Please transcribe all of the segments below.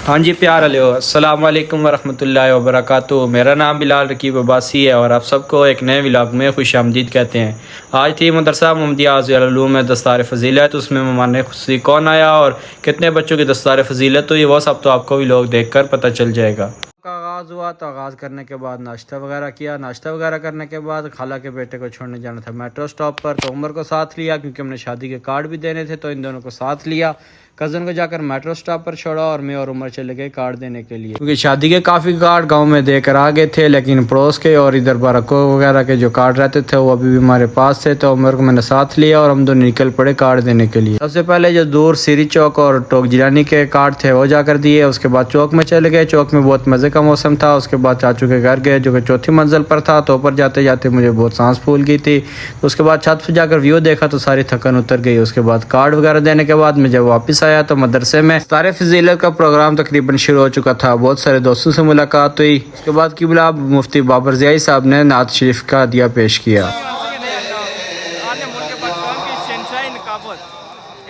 ہاں جی پیار علیہ السلام علیکم ورحمۃ اللہ وبرکاتہ۔ میرا نام بلال رقیب عباسی ہے اور آپ سب کو ایک نئے ولاگ میں خوش آمدید کہتے ہیں۔ آج تھی مدرسہ محمدیہ ضیاء العلوم میں دستار فضیلت، اس میں مہمان خصوصی کون آیا اور کتنے بچوں کی دستار فضیلت ہوئی وہ سب تو آپ کو بھی لوگ دیکھ کر پتہ چل جائے گا۔ آغاز ہوا تو آغاز کرنے کے بعد ناشتہ وغیرہ کیا، ناشتہ وغیرہ کرنے کے بعد خالہ کے بیٹے کو چھوڑنے جانا تھا میٹرو سٹاپ پر، تو عمر کو ساتھ لیا کیونکہ ہم نے شادی کے کارڈ بھی دینے تھے، تو ان دونوں کو ساتھ لیا۔ کزن کو جا کر میٹرو سٹاپ پر چھوڑا اور میں اور عمر چلے گئے کارڈ دینے کے لیے، کیونکہ شادی کے کافی کارڈ گاؤں میں دے کر آ گئے تھے، لیکن پڑوس کے اور ادھر بارکو وغیرہ کے جو کارڈ رہتے تھے وہ ابھی بھی ہمارے پاس تھے، تو عمر کو میں نے ساتھ لیا اور ہم دونوں نکل پڑے کارڈ دینے کے لیے۔ سب سے پہلے جو دور سیری چوک اور ٹوک جیلانی کے کارڈ تھے وہ جا کر دیے، اس کے بعد چوک میں چلے گئے۔ چوک میں بہت مزے کا موسم تھا۔ اس کے بعد چاچو کے گھر گئے جو کہ چوتھی منزل پر تھا، تو اوپر جاتے جاتے مجھے بہت سانس پھول گئی تھی، تو اس کے بعد چھت پہ جا کر ویو دیکھا تو ساری تھکن اتر گئی۔ اس کے بعد کارڈ وغیرہ دینے کے بعد میں جب واپس آیا تو مدرسے میں دستار فضیلت کا پروگرام تقریباً شروع ہو چکا تھا، بہت سارے دوستوں سے ملاقات ہوئی۔ اس کے بعد قبلہ مفتی بابر ضیائی صاحب نے نعت شریف کا ہدیہ پیش کیا۔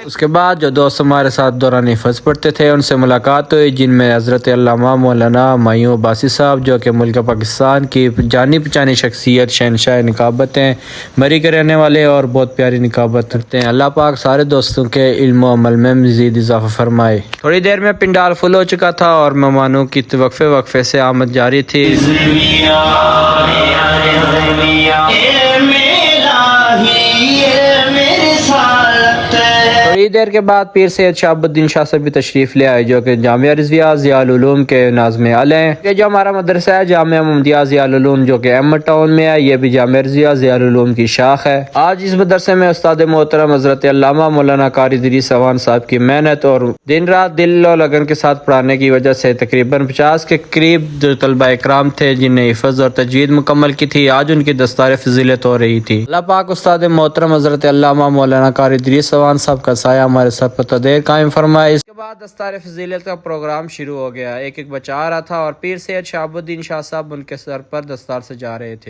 اس کے بعد جو دوست ہمارے ساتھ دوران حفظ پڑھتے تھے ان سے ملاقات ہوئی، جن میں حضرت علامہ مولانا ہمایوں عباسی صاحب جو کہ ملک پاکستان کی جانی پہچانی شخصیت، شہنشاہ نقابت ہیں، مری کے رہنے والے اور بہت پیاری نقابت رکھتے ہیں۔ اللہ پاک سارے دوستوں کے علم و عمل میں مزید اضافہ فرمائے۔ تھوڑی دیر میں پنڈال فل ہو چکا تھا اور مہمانوں کی وقفے سے آمد جاری تھی۔ تھوڑی دیر کے بعد پیر سید شہاب الدین شاہ صاحب بھی تشریف لے آئے جو کہ جامعہ رضویہ ضیاء العلوم کے ناظم اعلیٰ ہیں۔ یہ جو ہمارا مدرسہ ہے جامعہ محمدیہ ضیاء العلوم جو کہ احمد ٹاؤن میں ہے، یہ بھی جامعہ رضویہ ضیاء العلوم کی شاخ ہے۔ آج اس مدرسے میں استاد محترم حضرت علامہ مولانا قاری ادریس اعوان صاحب کی محنت اور دن رات دل و لگن کے ساتھ پڑھانے کی وجہ سے تقریباً 50 کے قریب جو طلبہ اکرام تھے جن نے حفظ اور تجوید مکمل کی تھی، آج ان کی دستار فضیلت ہو رہی تھی۔ اللہ پاک استاد محترم حضرت علامہ مولانا قاری ادریس اعوان صاحب کا سایہ ہمارے سر پر دیر قائم فرمائے۔ اس کے بعد دستار فضیلت کا پروگرام شروع ہو گیا۔ ایک ایک بچہ آ رہا تھا اور پیر سید شہاب الدین شاہ صاحب ان کے سر پر دستار سے جا رہے تھے۔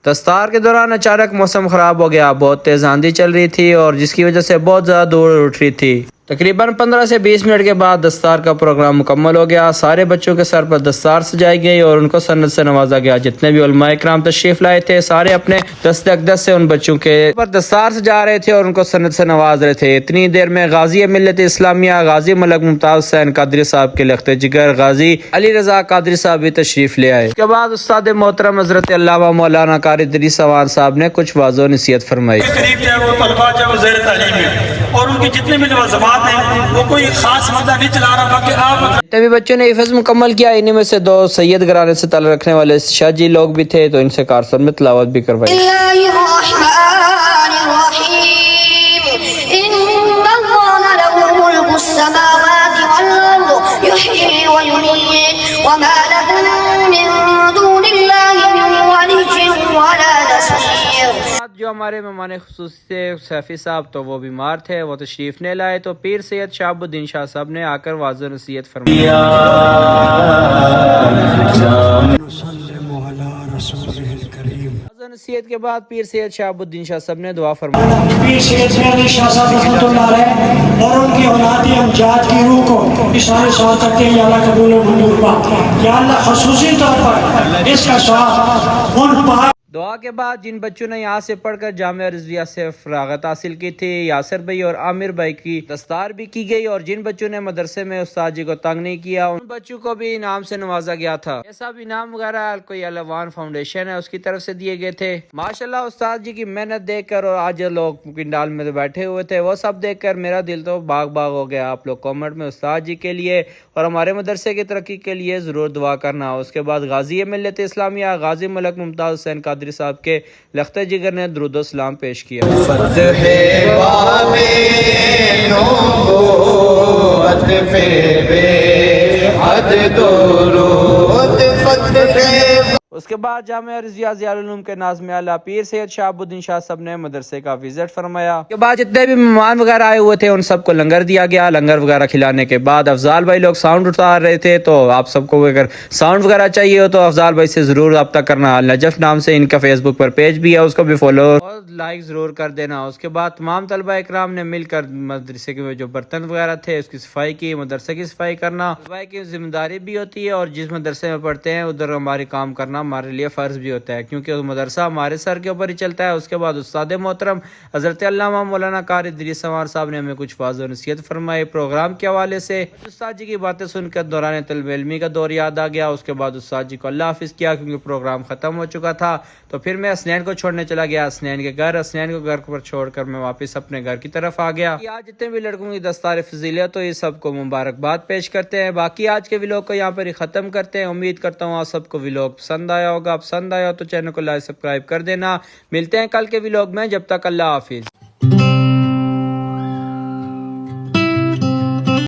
دستار کے دوران اچانک موسم خراب ہو گیا، بہت تیز آندھی چل رہی تھی اور جس کی وجہ سے بہت زیادہ دھوڑ اٹھ رہی تھی۔ تقریباً 15 سے 20 منٹ کے بعد دستار کا پروگرام مکمل ہو گیا۔ سارے بچوں کے سر پر دستار سجائی گئی اور ان کو سند سے نوازا گیا۔ جتنے بھی علماء اکرام تشریف لائے تھے سارے اپنے دست اقدس سے ان بچوں کے پر دستار سجا رہے تھے اور ان کو سند سے نواز رہے تھے۔ اتنی دیر میں غازی ملت اسلامیہ غازی ملک ممتاز حسین قادری صاحب کے لخت جگر غازی علی رضا قادری صاحب بھی تشریف لے آئے۔ اس کے بعد استاد محترم حضرت علامہ مولانا قاری ادریس اعوان صاحب نے کچھ واضح و نصیحت فرمائی۔ اور ان کی جتنے بھی لوازمات ہیں وہ کوئی خاص مدہ نہیں چلا رہا، باقی آپ تبھی بچوں نے حفظ مکمل کیا۔ انہیں میں سے 2 سید گھرانے سے تعلق رکھنے والے شاہ جی لوگ بھی تھے، تو ان سے کارسن میں تلاوت بھی کروائی۔ جو ہمارے مہمان خصوصی تھے سیفی صاحب تو وہ بیمار تھے، وہ تشریف نہیں لائے، تو پیر سید شہاب الدین شاہ صاحب نے آ کر واضح نصیحت فرمائی۔ نصیحت کے بعد پیر سید شہاب الدین شاہ صاحب نے دعا فرمائی۔ پیر سید شاہ صاحب رحمۃ اللہ علیہ اور ان کی اولادی امجاد کی روح کو اس سارے سوال کرتے ہیں، یا اللہ قبول و منظور پاک، یا اللہ خصوصی طور پر اس کا سوال ان پاک دعا کے بعد جن بچوں نے یہاں سے پڑھ کر جامعہ رضویہ سے فراغت حاصل کی تھی، یاسر بھائی اور عامر بھائی کی دستار بھی کی گئی، اور جن بچوں نے مدرسے میں استاد جی کو تنگ نہیں کیا ان بچوں کو بھی انعام سے نوازا گیا تھا۔ یہ سب انعام وغیرہ کوئی الوان فاؤنڈیشن ہے اس کی طرف سے دیے گئے تھے۔ ماشاءاللہ استاد جی کی محنت دیکھ کر اور آج لوگ پنڈال میں بیٹھے ہوئے تھے وہ سب دیکھ کر میرا دل تو باغ باغ ہو گیا۔ آپ لوگ کامنٹ میں استاد جی کے لیے اور ہمارے مدرسے کی ترقی کے لیے ضرور دعا کرنا۔ اس کے بعد غازی ملت اسلامیہ غازی ملک ممتاز حسین قادری صاحب کے لخت جگر نے درود و سلام پیش کیا۔ اس کے بعد جامعہ رضویہ ضیاء العلوم کے ناظم اعلیٰ پیر سید شہاب الدین شاہ صاحب نے مدرسے کا وزٹ فرمایا۔ اس کے بعد جتنے بھی مہمان وغیرہ آئے ہوئے تھے ان سب کو لنگر دیا گیا۔ لنگر وغیرہ کھلانے کے بعد افضال بھائی لوگ ساؤنڈ اتار رہے تھے، تو آپ سب کو اگر ساؤنڈ وغیرہ چاہیے ہو تو افضال بھائی سے ضرور رابطہ کرنا۔ نجف نام سے ان کا فیس بک پر پیج بھی ہے، اس کو بھی فالو اور لائک ضرور کر دینا۔ اس کے بعد تمام طلبہ اکرام نے مل کر مدرسے کے جو برتن وغیرہ تھے اس کی صفائی کی۔ مدرسے کی صفائی کرنا طلبہ کی ذمہ داری بھی ہوتی ہے، اور جس مدرسے میں پڑھتے ہیں ادھر ہماری کام کرنا ہمارے لیے فرض بھی ہوتا ہے، کیونکہ مدرسہ ہمارے سر کے اوپر ہی چلتا ہے۔ اس کے بعد استاد محترم حضرت علامہ مولانا قاری ادریس سنوار صاحب نے ہمیں کچھ واضح نصیحت فرمائی پروگرام کے حوالے سے۔ استاد جی کی باتیں سن کر دوران طلب علمی کا دور یاد آ گیا۔ اس کے بعد استاد جی کو اللہ حافظ کیا، کیونکہ پروگرام ختم ہو چکا تھا۔ تو پھر میں حسنین کو چھوڑنے چلا گیا، حسنین کے گھر۔ حسنین کو گھر پر چھوڑ کر میں واپس اپنے گھر کی طرف آ گیا۔ آج جتنے بھی لڑکوں کی دستار فضیلت تو یہ سب کو مبارکباد پیش کرتے ہیں۔ باقی آج کے ویلوگ کو یہاں پر ہی ختم کرتے ہیں۔ امید کرتا ہوں آپ سب کو ویلوگ پسند آیا ہوگا۔ پسند آیا ہو تو چینل کو لائک سبسکرائب کر دینا۔ ملتے ہیں کل کے ویلوگ میں، جب تک اللہ حافظ۔